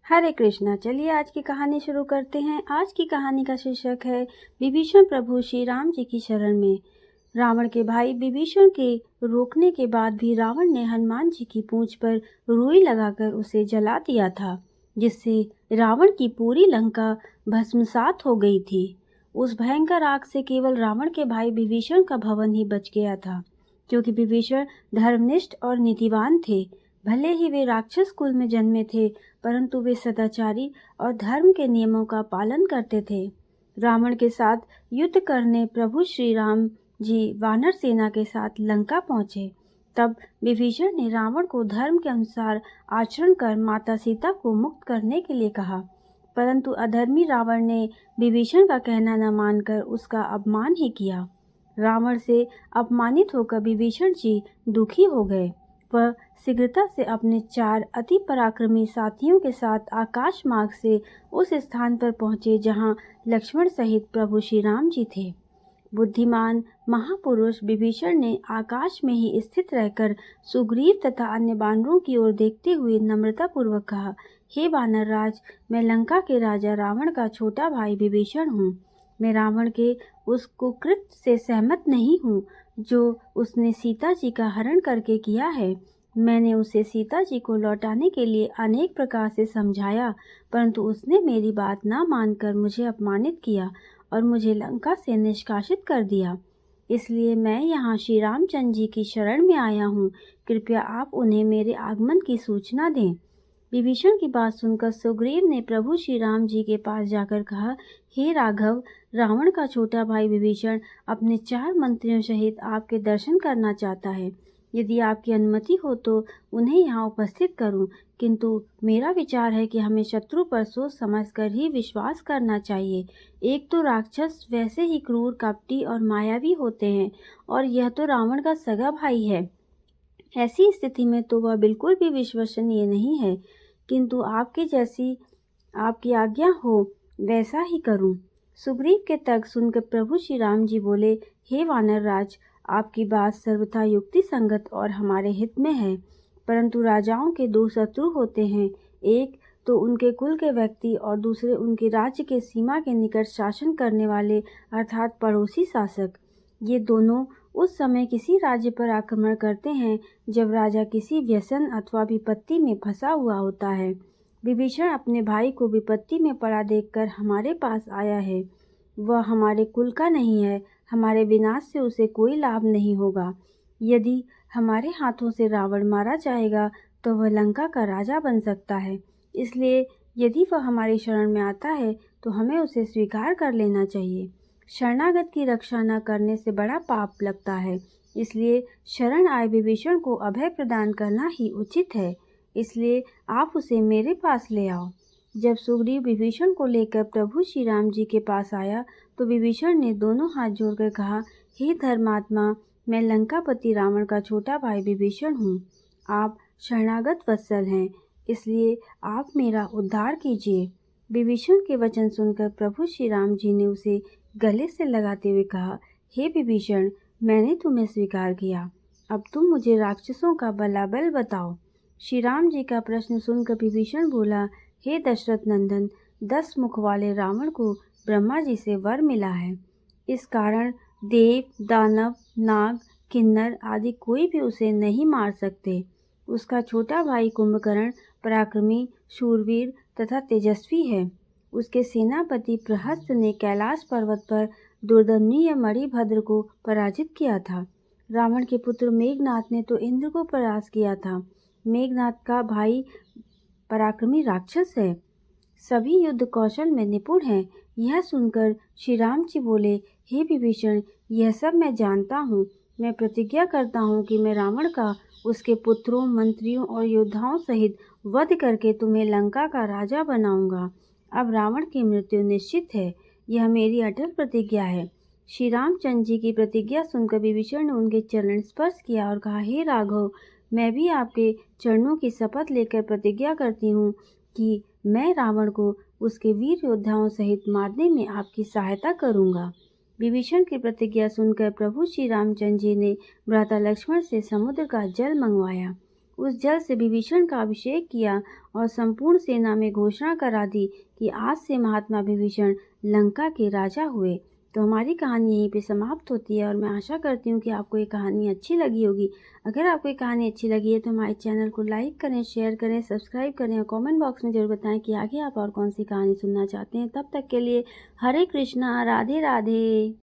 हरे कृष्णा। चलिए आज की कहानी शुरू करते हैं। आज की कहानी का शीर्षक है विभीषण प्रभु श्री राम जी की शरण में। रावण के भाई विभीषण के रोकने के बाद भी रावण ने हनुमान जी की पूंछ पर रुई लगाकर उसे जला दिया था, जिससे रावण की पूरी लंका भस्मसात हो गई थी। उस भयंकर आग से केवल रावण के भाई विभीषण का भवन ही बच गया था, क्योंकि विभीषण धर्मनिष्ठ और नीतिवान थे। भले ही वे राक्षस कुल में जन्मे थे, परंतु वे सदाचारी और धर्म के नियमों का पालन करते थे। रावण के साथ युद्ध करने प्रभु श्री राम जी वानर सेना के साथ लंका पहुंचे। तब विभीषण ने रावण को धर्म के अनुसार आचरण कर माता सीता को मुक्त करने के लिए कहा, परंतु अधर्मी रावण ने विभीषण का कहना न मानकर उसका अपमान ही किया। रावण से अपमानित होकर विभीषण जी दुखी हो गए। वह शीघ्रता से अपने 4 अति पराक्रमी साथियों के साथ आकाश मार्ग से उस स्थान पर पहुंचे जहां लक्ष्मण सहित प्रभु श्री राम जी थे। बुद्धिमान महापुरुष विभीषण ने आकाश में ही स्थित रहकर सुग्रीव तथा अन्य वानरों की ओर देखते हुए नम्रतापूर्वक कहा, हे वानर राज, मैं लंका के राजा रावण का छोटा भाई विभीषण हूँ। मैं रावण के उस कुकृत्य से सहमत नहीं हूँ जो उसने सीता जी का हरण करके किया है। मैंने उसे सीता जी को लौटाने के लिए अनेक प्रकार से समझाया, परंतु उसने मेरी बात ना मानकर मुझे अपमानित किया और मुझे लंका से निष्कासित कर दिया। इसलिए मैं यहाँ श्री रामचंद्र जी की शरण में आया हूँ। कृपया आप उन्हें मेरे आगमन की सूचना दें। विभीषण की बात सुनकर सुग्रीव ने प्रभु श्री राम जी के पास जाकर कहा, हे राघव, रावण का छोटा भाई विभीषण अपने 4 मंत्रियों सहित आपके दर्शन करना चाहता है। यदि आपकी अनुमति हो तो उन्हें यहाँ उपस्थित करूं, किंतु मेरा विचार है कि हमें शत्रु पर सोच समझकर ही विश्वास करना चाहिए। एक तो राक्षस वैसे ही क्रूर, कपटी और मायावी होते हैं, और यह तो रावण का सगा भाई है। ऐसी स्थिति में तो वह बिल्कुल भी विश्वसनीय नहीं है, किंतु आपकी आज्ञा हो वैसा ही करूं। सुग्रीव के तर्क सुनकर प्रभु श्री राम जी बोले, हे वानर राज, आपकी बात सर्वथा युक्ति संगत और हमारे हित में है, परंतु राजाओं के 2 शत्रु होते हैं, एक तो उनके कुल के व्यक्ति और दूसरे उनके राज्य के सीमा के निकट शासन करने वाले अर्थात पड़ोसी शासक। ये दोनों उस समय किसी राज्य पर आक्रमण करते हैं जब राजा किसी व्यसन अथवा विपत्ति में फंसा हुआ होता है। विभीषण अपने भाई को विपत्ति में पड़ा देखकर हमारे पास आया है। वह हमारे कुल का नहीं है, हमारे विनाश से उसे कोई लाभ नहीं होगा। यदि हमारे हाथों से रावण मारा जाएगा तो वह लंका का राजा बन सकता है। इसलिए यदि वह हमारी शरण में आता है तो हमें उसे स्वीकार कर लेना चाहिए। शरणागत की रक्षा न करने से बड़ा पाप लगता है, इसलिए शरण आए विभीषण को अभय प्रदान करना ही उचित है। इसलिए आप उसे मेरे पास ले आओ। जब सुग्रीव विभीषण को लेकर प्रभु श्री राम जी के पास आया तो विभीषण ने दोनों हाथ जोड़कर कहा, हे धर्मात्मा, मैं लंकापति रावण का छोटा भाई विभीषण हूँ। आप शरणागत वत्सल हैं, इसलिए आप मेरा उद्धार कीजिए। विभीषण के वचन सुनकर प्रभु श्री राम जी ने उसे गले से लगाते हुए कहा, हे विभीषण, मैंने तुम्हें स्वीकार किया, अब तुम मुझे राक्षसों का बलाबल बताओ। श्री राम जी का प्रश्न सुनकर विभीषण बोला, हे दशरथ नंदन, 10 मुख वाले रावण को ब्रह्मा जी से वर मिला है। इस कारण देव, दानव, नाग, किन्नर आदि कोई भी उसे नहीं मार सकते। उसका छोटा भाई कुंभकर्ण पराक्रमी, शूरवीर तथा तेजस्वी है। उसके सेनापति प्रहस्त ने कैलाश पर्वत पर दुर्दमनीय मणिभद्र को पराजित किया था। रावण के पुत्र मेघनाथ ने तो इंद्र को परास्त किया था। मेघनाथ का भाई पराक्रमी राक्षस है, सभी युद्ध कौशल में निपुण हैं। यह सुनकर श्री राम जी बोले, हे विभीषण, यह सब मैं जानता हूँ। मैं प्रतिज्ञा करता हूँ कि मैं रावण का, उसके पुत्रों, मंत्रियों और योद्धाओं सहित वध करके तुम्हें लंका का राजा बनाऊंगा। अब रावण की मृत्यु निश्चित है, यह मेरी अटल प्रतिज्ञा है। श्री रामचंद्र जी की प्रतिज्ञा सुनकर विभीषण ने उनके चरण स्पर्श किया और कहा, हे राघव, मैं भी आपके चरणों की शपथ लेकर प्रतिज्ञा करती हूँ कि मैं रावण को उसके वीर योद्धाओं सहित मारने में आपकी सहायता करूँगा। विभीषण की प्रतिज्ञा सुनकर प्रभु श्री रामचंद्र जी ने भ्राता लक्ष्मण से समुद्र का जल मंगवाया उस जल से विभीषण का अभिषेक किया और संपूर्ण सेना में घोषणा करा दी कि आज से महात्मा विभीषण लंका के राजा हुए। तो हमारी कहानी यहीं पे समाप्त होती है और मैं आशा करती हूँ कि आपको ये कहानी अच्छी लगी होगी। अगर आपको ये कहानी अच्छी लगी है तो हमारे चैनल को लाइक करें, शेयर करें, सब्सक्राइब करें और कमेंट बॉक्स में ज़रूर बताएं कि आगे आप और कौन सी कहानी सुनना चाहते हैं। तब तक के लिए हरे कृष्णा, राधे राधे।